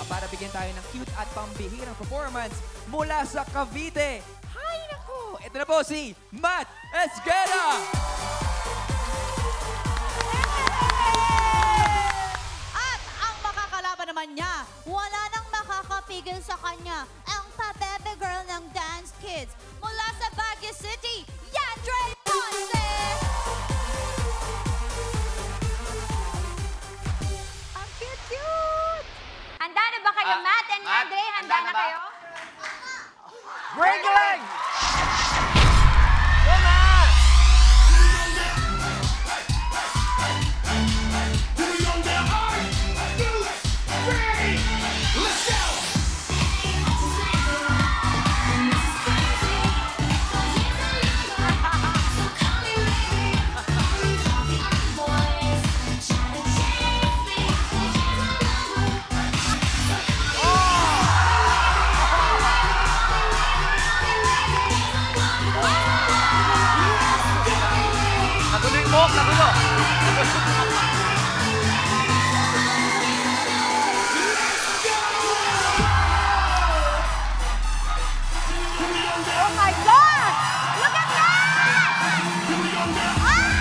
Para bigyan tayo ng cute at pambihirang performance mula sa Cavite. Hay nako! Ito na po si Matt Esguera! At ang makakalaban naman niya, wala nang makakapigil sa kanya. Ang pa-baby girl ng Dance Kids mula sa Baguio City, Yandre Ponce! Ang cute-cute! Handa na ba kayo, Matt and Yandre? Handa na kayo? Break your leg! Oh my God! Look at that! Wow!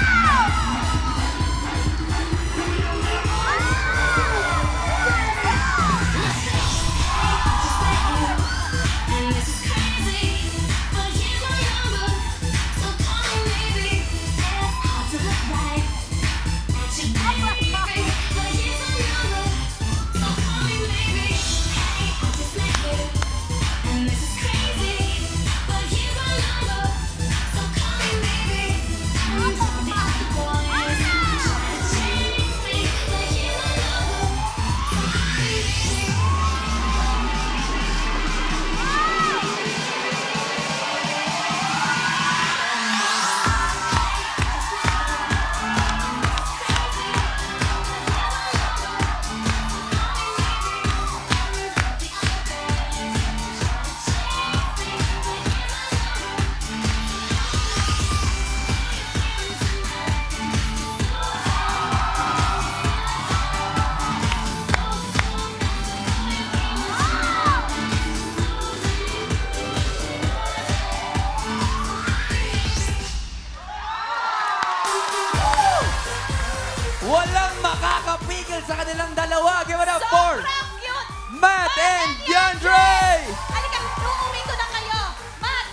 Walang makakapigil sa kanilang dalawa. Give it up for Sobrang cute! Matt and Yandre! Halika, uuwi ko na kayo! Matt!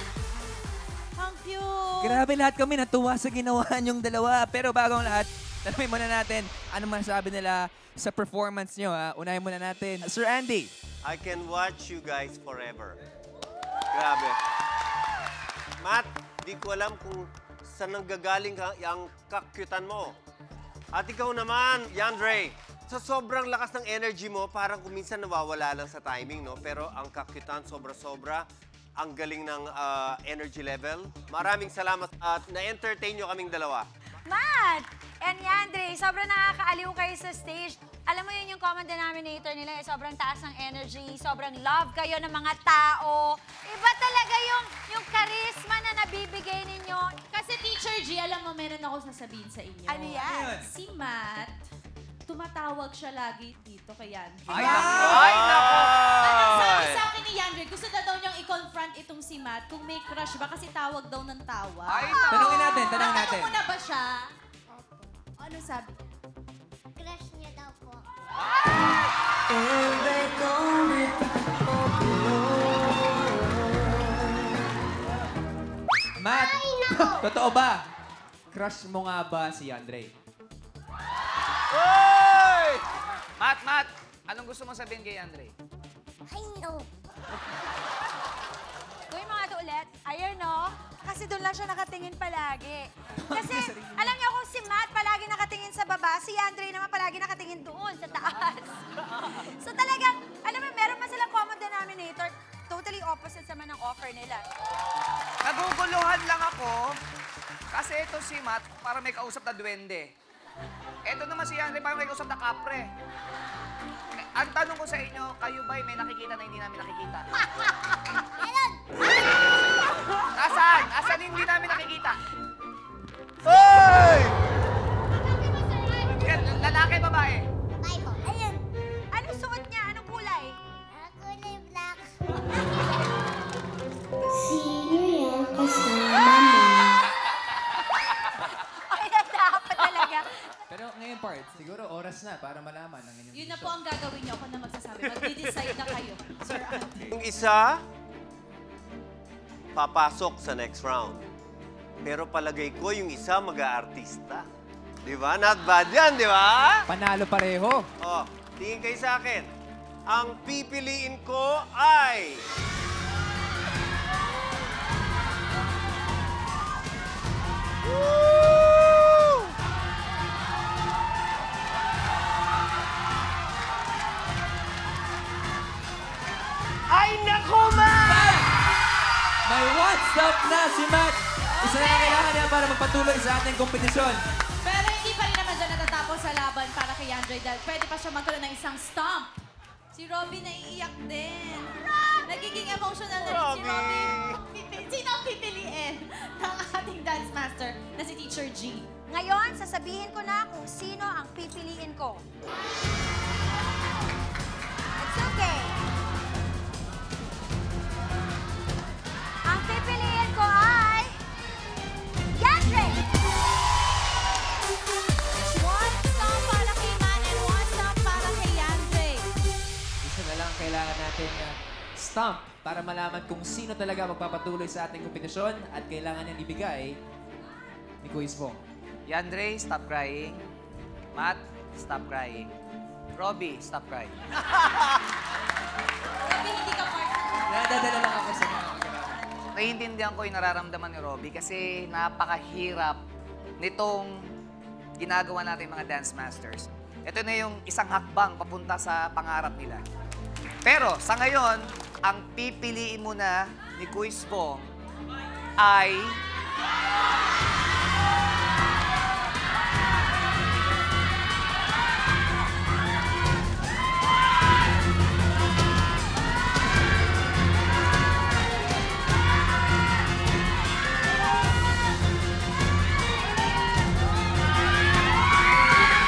Ang cute! Grabe, lahat kami natuwa sa ginawa niyong dalawa. Pero bago ang lahat, tanungin muna natin ano masasabi nila sa performance niyo. Unahin muna natin. Sir Andy. I can watch you guys forever. Grabe. Matt, di ko alam kung saan nanggagaling ang kakyutan mo. At ikaw naman, Yandre, sa sobrang lakas ng energy mo, parang kuminsan nawawala lang sa timing, no? Pero ang kakyutan, sobra-sobra. Ang galing ng energy level. Maraming salamat at na-entertain nyo kaming dalawa. Matt and Yandre, sobrang nakakaaliw kayo sa stage. Alam mo yun yung common denominator nila, sobrang taas ng energy, sobrang love kayo ng mga tao. Iba talaga yung charisma na nabibigay ninyo. Kasi Teacher G, alam mo, meron ako sasabihin sa inyo. Ano yan? Si Matt, tumatawag siya lagi dito kay Yandre. Ay, nako! Anong sabi sa akin ni Yandre, gusto na daw niyang i-confront itong si Matt kung may crush ba kasi tawag daw ng tawa. Ay, Tanungin natin. Natanong mo na ba siya? Opo. Ano sabi? Crush niya daw po. Matt, totoo ba? Crush mo nga ba si Yandre? Hoy! Matt, anong gusto mong sabihin kay Andre? I know. Gawin mo nga ito ulit. Ayun, no? Kasi doon lang siya nakatingin palagi. Kasi, alam niyo kung si Matt palagi nakatingin sa baba, si Yandre naman palagi nakatingin doon, sa taas. So talagang, alam mo, meron pa silang common denominator. Totally opposite sa ng offer nila. Naguguluhan lang ako kasi ito si Matt para may kausap na duwende. Ito naman si Yandre para may kausap na kapre. Ang tanong ko sa inyo, kayo ba'y may nakikita na hindi namin nakikita? Meron! Nasaan? Nasaan hindi namin nakikita? Hoy! Yan, lalaki, babae? Babae po. Ayun. oras na para malaman ang inyong Yun na po ang gagawin niyo. Ako na magsasabi. Magdi-decide na kayo, Sir Andre. Yung isa, papasok sa next round. Pero palagay ko yung isa mag-aartista. Di ba? Not bad yan, di ba? Panalo pareho. Oh, tingin kayo sa akin. Ang pipiliin ko ay... Woo! Ay, naku, Matt! May one-stop na si Matt. Isa na kailangan niya para magpatuloy sa ating kompetisyon. Pero hindi pa rin naman dyan natatapos sa laban para kay Andre dahil pwede pa siya magkaroon ng isang stomp. Si Robby naiiyak din. Nagiging emotional na rin si Robby. Sino ang pipiliin ng ating dance master na si Teacher G? Ngayon, sasabihin ko na kung sino ang pipiliin ko. It's okay. Ang pipiliin ko ay... Yandre! One stomp para kay Man and one stomp para kay Andre. Isa na lang ang kailangan natin stump para malaman kung sino talaga magpapatuloy sa ating kompetisyon at kailangan niyang ibigay ni Quiz Bong. Yandre, stop crying. Matt, stop crying. Robby, stop crying. Robby, hindi ka partner. Nadadala lang ako sa mga Naiintindihan ko yung nararamdaman ni Robby kasi napakahirap nitong ginagawa natin mga dance masters. Ito na yung isang hakbang papunta sa pangarap nila. Pero sa ngayon, ang pipiliin muna ni Quiz Bong ay...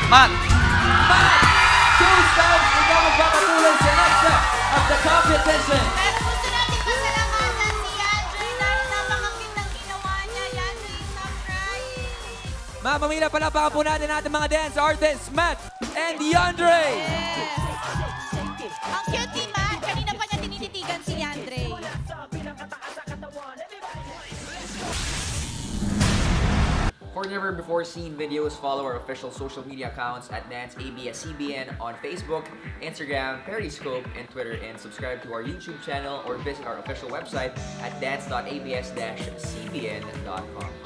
Matt! Two stumps, ikaw magpapatuloy sa next step of the competition. Pero gusto natin pasalamatan si Andre dahil napakakit ng ginawa niya. Andre, stop crying. Mga pamilya, palapakan po natin ating mga dance artists, Matt and Yandre. Yes. Ang cute ni Matt. Kanina pa niya tinititigan si Andre. For never before seen videos, follow our official social media accounts at DanceABS-CBN on Facebook, Instagram, Periscope, and Twitter, and subscribe to our YouTube channel or visit our official website at dance.abs-cbn.com.